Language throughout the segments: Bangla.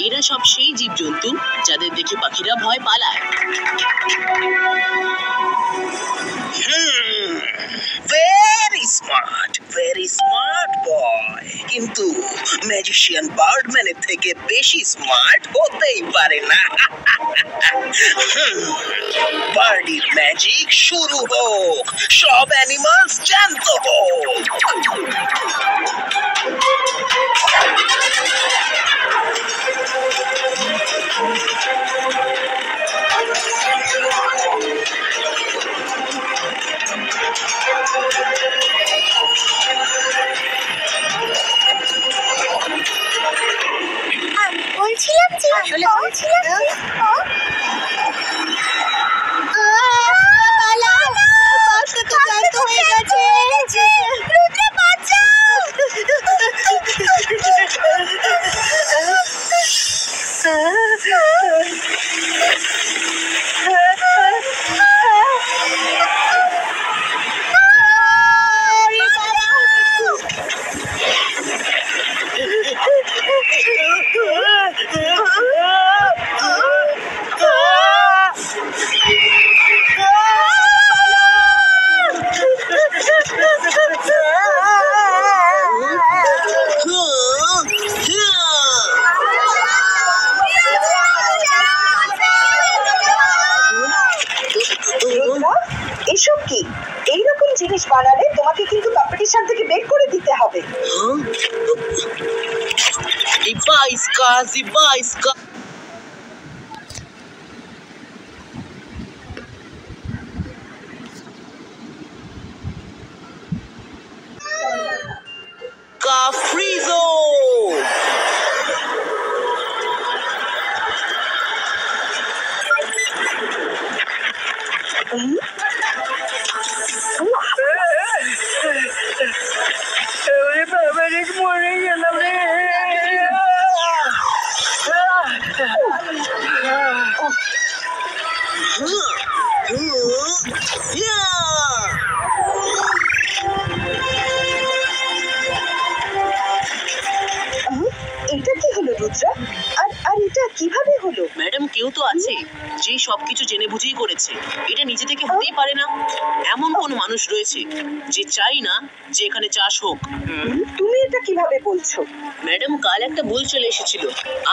এরা সব সেই জীবজন্তু যাদের দেখে পাখিরা ভয় পালায়। ভেরি স্মার্ট বয়, কিন্তু ম্যাজিশিয়ান বার্ডম্যানের থেকে বেশি স্মার্ট হতেই পারে না। বার্ডির ম্যাজিক শুরু হোক, সব অ্যানিমালস জ্যান্ত হোক। বলছিলাম যে এসব কি? এইরকম জিনিস বানালে তোমাকে কিন্তু কম্পিটিশন থেকে বের করে দিতে হবে। জিবাইস্কা কাফ্রিজো। মরে গেলাম রে। এটা কি হলো রুদ্রা? আর এটা কিভাবে হলো? ম্যাডাম, কেউ তো আছে যে সবকিছু জেনে বুঝেই করেছে। এটা নিজে থেকে হতেই পারে না। এমন কোন মানুষ রয়েছে যে চাই না যে এখানে চাষ হোক। তুমি এটা কিভাবে বলছো? ম্যাডাম, কাল একটা বুল চলে এসেছিল,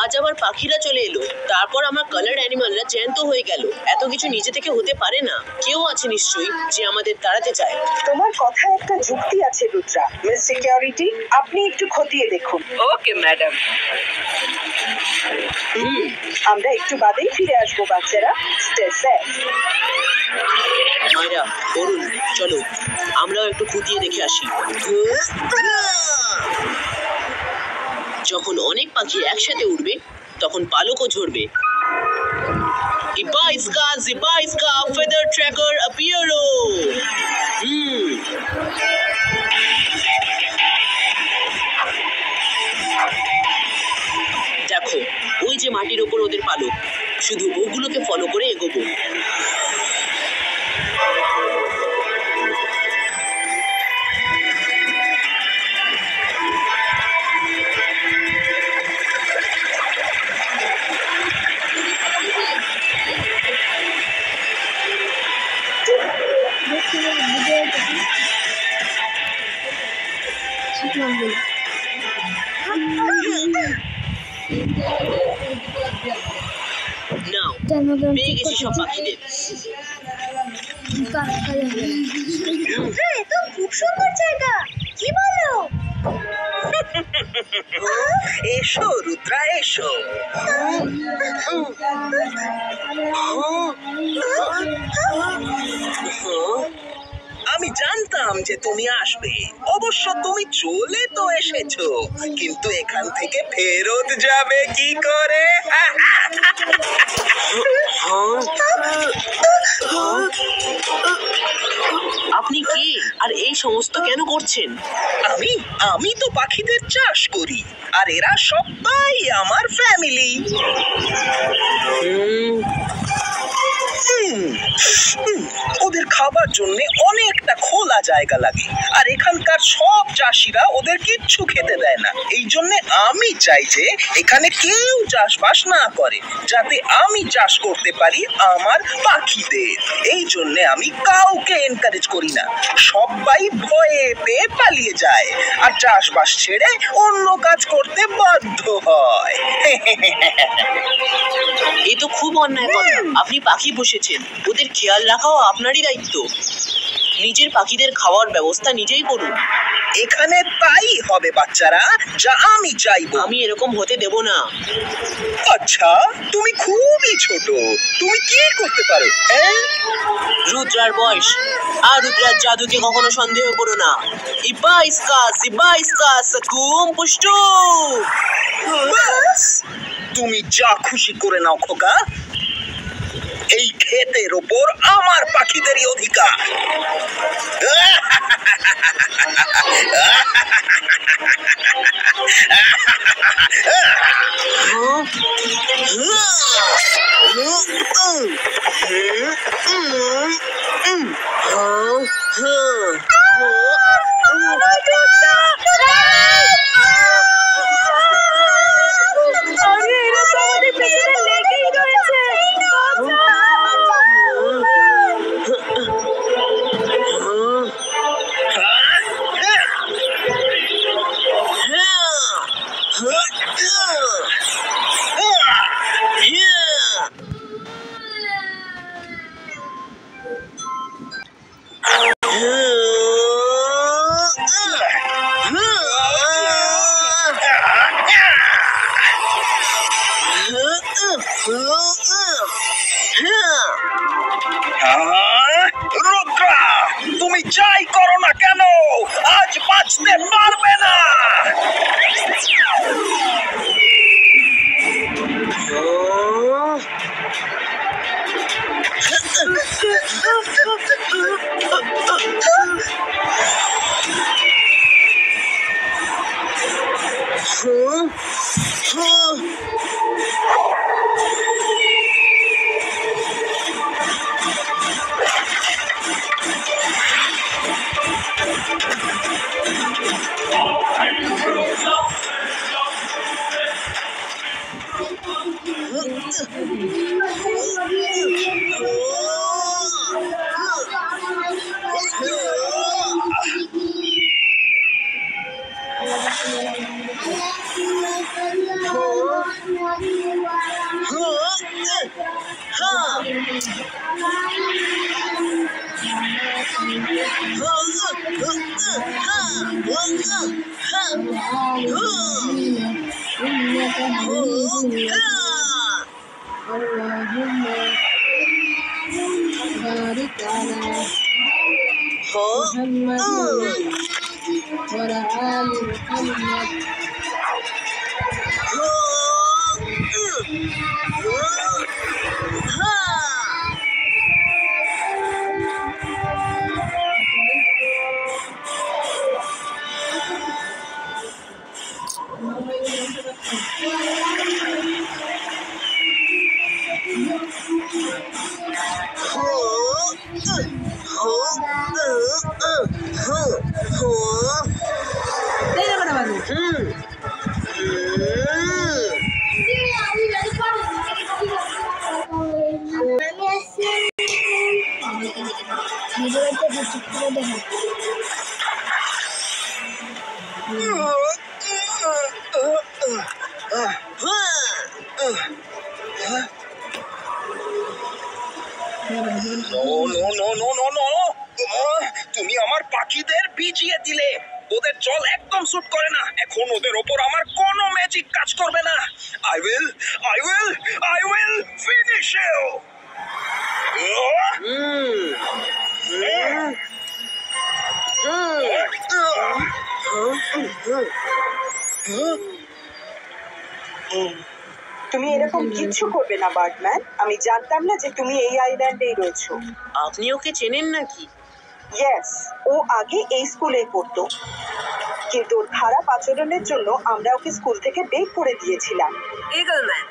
আজ আবার পাখিরা চলে এলো, তারপর আমার কালার্ড অ্যানিমালরা জ্যান্ত হয়ে গেল। এত কিছু নিজে থেকে হতে পারে না। কেউ আছে নিশ্চয়ই যে আমাদের তাড়াতে চায়। তোমার কথায় একটা যুক্তি আছে রুদ্রা। মিস সিকিউরিটি, আপনি একটু খতিয়ে দেখুন। Okay madam. আমরা একটু বাদেই ফিরে আসবো বাচ্চারা। Stay safe. মায়েরা, অরুণ, চলো আমরাও একটু খুঁটিয়ে দেখে আসি। যখন অনেক পাখি একসাথে উড়বে তখন পালকও ঝরবে। জিবাইস্কা ফেদার ট্র্যাকার অ্যাপিয়ারো। দেখো, ওই যে মাটির ওপর ওদের পালক, শুধু ওগুলোকে ফলো করে এগোবো। নাও, পেয়ে গেছি সব পাখিদের। তো খুব সুন্দর জায়গা, কি বলো? এসো রুদ্রা, এসো। আমি জানতাম যে তুমি আসবে। অবশ্য তুমি চলে তো এসেছো, কিন্তু এখান থেকে ফেরত যাবে কি করে? আপনি কে আর এই সমস্ত কেন করছেন? আমি তো পাখিদের চাষ করি, আর এরা সবাই আমার ফ্যামিলি। ওদের খাবার জন্য অনেকটা খোলা জায়গা লাগে, আর এখানকার সব চাষিরা ওদের কিচ্ছু খেতে দেয় না। এই জন্য আমি চাই যে এখানে কেউ চাষবাস না করে, যাতে আমি চাষ করতে পারি আমার পাখিদের। এই জন্য আমি কাউকে এনকারেজ করি না, সবাই ভয়ে পেয়ে পালিয়ে যায় আর চাষবাস ছেড়ে অন্য কাজ করতে বাধ্য হয়। এ তো খুব অন্যায় কথা। আপনি পাখি পুষেছেন, ওদের খেয়াল রাখাও আপনারই দায়িত্ব। নিজের পাখিদের খাওয়ার ব্যবস্থা নিজেই করুন। এখানে তাই হবে বাচ্চারা, যা আমি চাইবো। আমি এরকম হতে দেব না। আচ্ছা, তুমি খুবই ছোট, তুমি কি করতে পারো? রুদ্রার বয়স আর রুদ্রার জাদুকে কখনো সন্দেহ করো না। ইবা সাকুম পুষ্টু। ব্যাস, তুমি যা খুশি করে নাও খোকা। এই ক্ষেতের ওপর আমার পাখিদেরই অধিকার। রুদ্রা, তুমি যাই করো না কেন, আজ বাঁচতে পারবে না। তুমি আমার পাখিদের ভিজিয়ে দিলে, ওদের জল একদম স্যুট করে না। এখন ওদের ওপর আমার কোনো ম্যাজিক কাজ করবে না। I will finish you. তুমি এরকম কিচ্ছু করবে না বার্ডম্যান। আমি জানতাম না যে তুমি এই আইল্যান্ডেই রয়েছো। আপনি ওকে চেনেন নাকি? ইয়েস, ও আগে এই স্কুলেই পড়তো, কিন্তু ওর খারাপ আচরণের জন্য আমরা ওকে স্কুল থেকে বের করে দিয়েছিলাম। ইগলম্যান,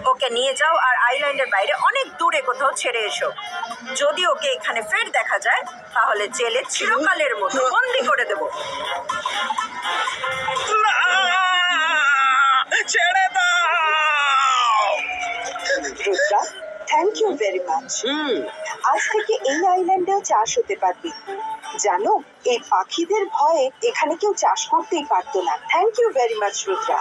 ও ওকে নিয়ে যাও আর আইল্যান্ডের বাইরে অনেক দূরে কোথাও ছেড়ে এসো। যদি ওকে এখানে ফের দেখা যায় তাহলে জেলে চিরকালের মতো বন্দি করে দেবো। না, ছেড়ে দাও। Rudra, thank you very much. আজ থেকে এই আইল্যান্ডেও চাষ হতে পারবি। জানো, এই পাখিদের ভয়ে এখানে কেউ চাষ করতেই পারতো না। Thank you very much Rudra.